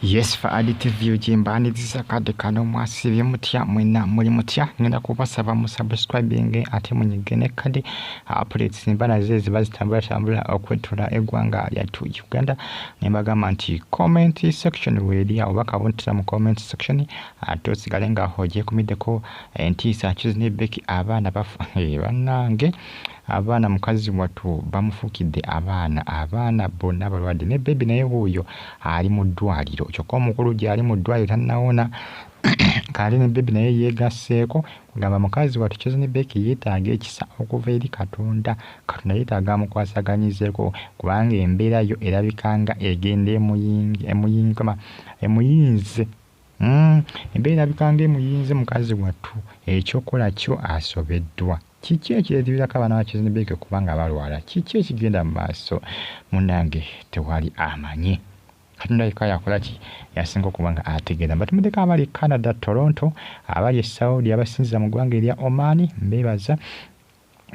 Yes, for additive ujimba nizisakade kano mwasivye mutya mwena muli mutya ngenda kubasaba mu subscribing ate munyigene kade updates nimbana zezi bazitambula okwetula egwanga lyatu Uganda nembagamba nti comment section weli obaka bontira mu comment section atosigalenga hoje kumideko ntisa chizni beki abana bafu banange abana mukazi watu bamufukide abana bonna balwadde ne baby naye huyo ali mu ddwaliro kyokka omukulu gyali mu ddwaliro tannaona kale ne baby naye yeegasseeko kugamba mukazi watu Chizni Beki yeetaaga ekisa okuva eri Katonda yeetaaga amukwasaganyizeeko kubanga embeera yo erabikanga egenda emuyinze embeera erabikanga emuyinze mukazi watu ekyokola kyo asobeddwa kiki ekireeterako abaana ba Chizni Beki kubanga balwala kiki ekigenda mu maaso munnange tewali amanyi Katonda yekka yakola ki yasinga okubanga ategeera batumudeka abali Canada Toronto abali Saudi abasinza mu ggwanga erya Oman mbebaza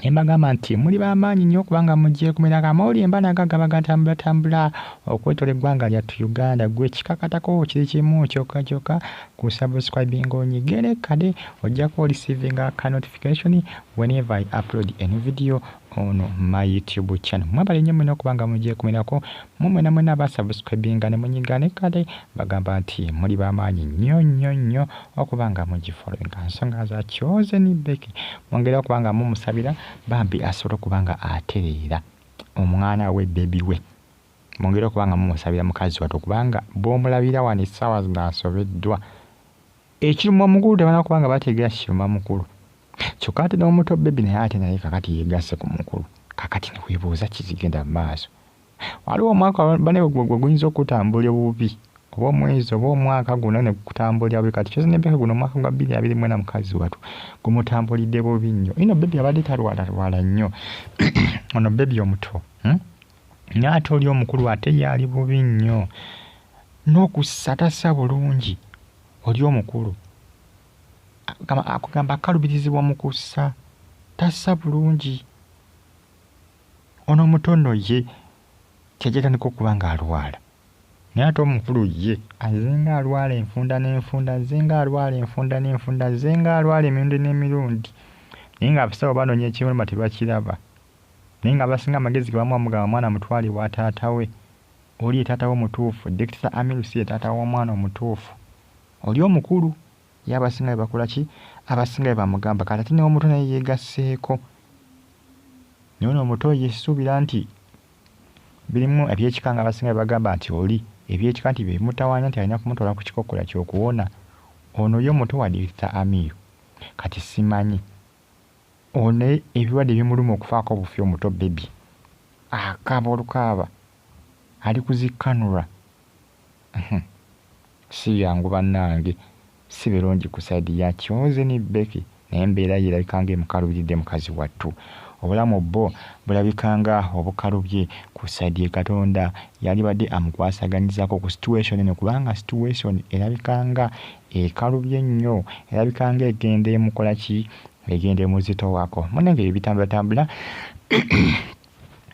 embagamba nti muli b'amaanyi nnyo kubanga mugiye kumira kamawuli embana gagabagatambula okwetola eggwanga lyattu Uganda gwe kikakatako kiri kimu kyokka ku subscribing onyigere kade ojjako receiving a notification whenever I upload a new video on my YouTube channel. Mwabale nnyo mwena okubanga mugiye kumirako mwena abasubscribing ne munyigane kade bagamba nti muli b'amaanyi nnyo okubanga mugifollowinga nsonga za Chizni Beki mwongera okubanga mumusabira bambi asobola okubanga atereera omwana we baby we mwongera okubanga mumusabira mukazi watu okubanga bw'omulabira wano essaawa ng'asobeddwa ekiruma omukulu tebana okubanga bategeera kiruma mukulu kyokka ate n'omuto baby naye ate naye kakati yeegasse ku mukulu kakati ne weebuuza kizigenda mu maaso waliwo omwaka bane guyinza okutambulira bubi oba omwezi oba omwaka guno ne kutambulira bubi kati Chizni Beki guno omwaka gwa 2024 mukazi watu gumutambulidde bubi nnyo ino baby abadde talwala nnyo ono baby omuto n'ate oli omukulu ate yali bubi nnyo n'okussa tassa bulungi oli omukulu akugamba akalubirizibwa mu kussa tassa bulungi ono omutono ye kyejetandika okuba ng'alwala naye ate omukulu ye azenga alwala enfunda n'enfunda zenga alwala emirundi n'emirundi naye ng'abasawo banoonya ekimuluma tebakiraba naye ng'abasinga amagezi ge bamu amugamba mwana mutwale wa taata we oli taata we omutuufu Dr. Amiru si ye taata w'omwana omutuufu oli omukulu ye abasinga bakola ki abasinga bamugamba kati ate n'omuto naye yeegasseeko naye ono omuto yesuubira nti birimu ebyekika nga abasinga bagamba nti oli ebyekika nti bimutawaanya nti alina kumutwala ku kikokola ky'okuwona ono ye omuto wa Dr. Amiru kati simanyi ono ebirwadde bimuluma okufaako obufi omuto baby akaaba olukaaba ali kuzikkanulwa si yangu bannange si birungi ku saidi ya Chizni Beki naye embeera ye erabikanga emukalubiridde mukazi wattu obulamu bwo bulabikanga obukalubye ku saidi ye Katonda yali badde amukwasaganyizaako ku situation eno kubanga situation erabikanga ekalubye nnyo erabikanga egenda emukola ki egenda emuzitowaako munenge ebitambula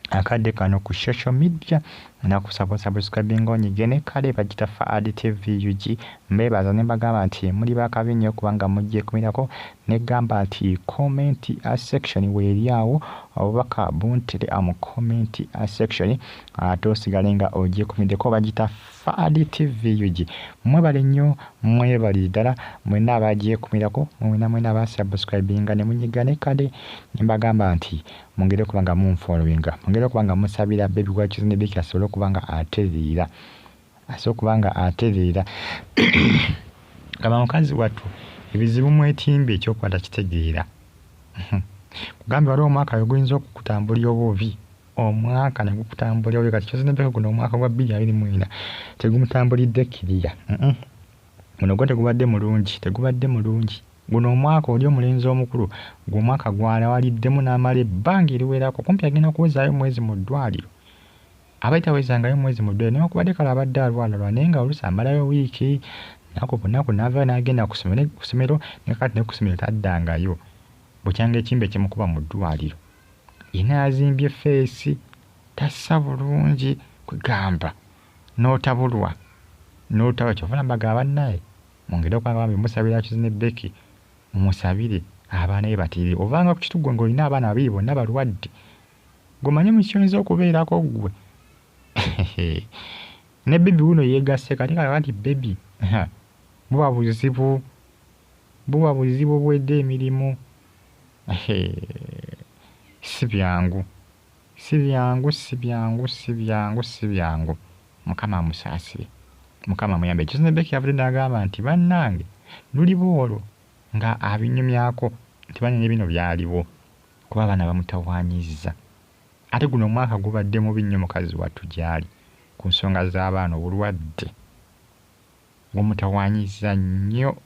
akadde kano ku social media nakusaba subscribing onyigene kale bagita fa additive VUG mbebaza ne bagamba nti muli bakabi nnyo kubanga mugiye kumirako ne gamba nti comment section weri awo obubaka buntere mu comment section atosigalenga ogiye kumideko bagita fa additive VUG mwebale nnyo mwebali ddala mwena abagiye kumirako mwena abasubscribing ne munyigane kale ne bagamba nti mungere kubanga munfollowinga mungere kubanga musabira baby wa Chizni Beki asobola kubanga atereera kama mukazi watu ebizibu mwetimbe ekyokwata kitegeera kugamba waliwo omwaka oguyinza okukutambulira obubi omwaka negukutambulira obubi kati Chizni Beki guno omwaka gwa 2024 tegumutambulidde kiriya guno gwo tegubadde mulungi guno omwaka oli omulenzi omukulu gw'omwaka gwalawaliddemu n'amala ebbanga eriwerako kumpi agenda kuwezaayo mwezi mu ddwaliro abaita wezangayo mwezi mu ddwaliro naye okubadde kale abadde alwala naye nga oluusi amalayo wiiki naku n'ava n'agenda ku ssomero naye kati ne ku ssomero taddangayo bukyanga ekimbe kimukuba mu ddwaliro yena yazimbye feesi tassa bulungi kwegamba n'otabulwa n'olutaba kyovana bagaba naye mwongere okwanga bambi musabira Kizune Becky mumusabire abaana be batiire ovanga ku kitugu ng'olina abaana babiri bonna balwadde gomanye mukyoneza okubeerako gwe ne bebi wuno yeegasse kati kala nti bebi buba buzibu bwedde emirimu si byangu Mukama amusaasire Mukama amuyambe. Kizune Becky yavudde n'agamba nti bannange luliwo olwo nga abinyumyako nti banyumya bino byaliwo kuba abaana bamutawaanyizza ate guno omwaka gubadde mubi nnyo mukazi wattu gy'ali ku nsonga z'abaana obulwadde bumutawaanyizza nnyo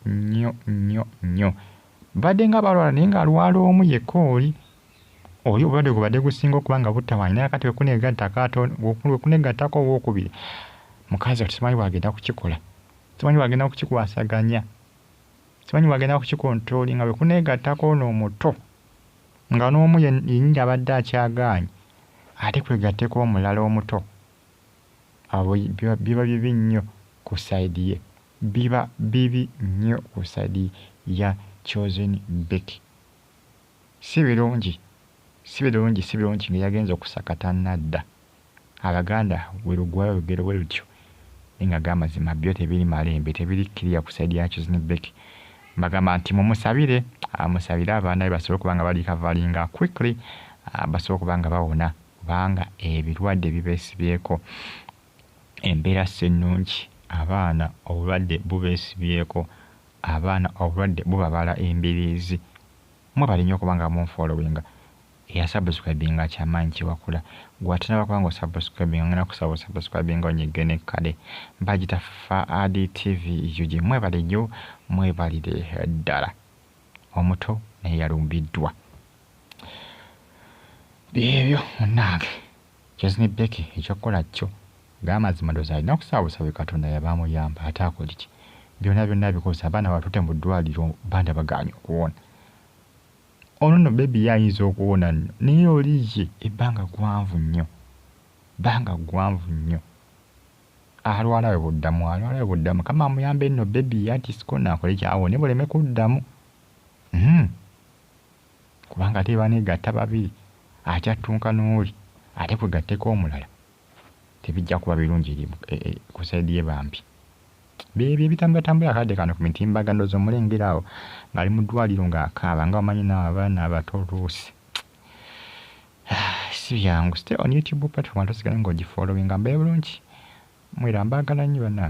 badde nga balwala naye ng'alwala omu yekka oli obulwadde gubadde gusinga okuba nga butawaanya naye kati wekunegattako owookubiri mukazi wattu simanyi bwagenda kukikola simanyi bwagenda kukikwasaganya simanyi bwagenda kukikontroli nga bwekunegattako n'omuto nga n'omu yennyini abadde akyagaanye ate kwegatteko omulala omuto abo biba bibi nnyo ku sayidi ye biba bibi nnyo ku sayidi ya Kizune Becky si birungi nga yagenza okusakata nadda Abaganda werugwayo olugero bwe lutyo nga g'amazima byo tebiri malembe tebirikkirira ku sayidi ya Kizune Becky mbagamba nti mumusabire abaana be basobole okuba nga balikavalinga quickly basobole okuba nga bawona kubanga ebirwadde bibeesibyeko embeera si nnungi abaana obulwadde bubeesibyeko abaana obulwadde bubabala embiriizi mwebali nnyo okuba nga munfollowinga eyasubscribinga akyamaanyi kiwakula gwatanaba kuba nga osubscribinga ngena kusaba osubscribinga onyige nekkale mbagita Faadi TV UG mwebale nnyo mwebalire ddala omuto naye yalumbiddwa byebyo munnange Kizune Becky ekyokukola kyo ng'amazima ndowooza alina kusaabusabe Katonda yabamuyamba ate akola ki byonna bikosa abaana batutte mu ddwaliro banda bagaanye okuwona ono nno bebi yayinza okuwona nno naye oli ye ebbanga gwanvu nnyo alwala we buddamu Kama amuyambe nno bebi anti sikona akole kyawone buleme kuddamu kubanga ate baneegatta babiri akyattunka n'oli ate kwegatteko omulala tebijja kuba birungi ku sayidi ye bambi byebyo ebitambula akadde kano ku mitimbagano z'omulengera awo ng'ali mu ddwaliro ng'akaaba nga bamanyi n'abaana abato oluusi si byangu. Stay on YouTube platform atosigala ng'ogifollowinga mbaye bulungi mwera mbagala nnyo bannange.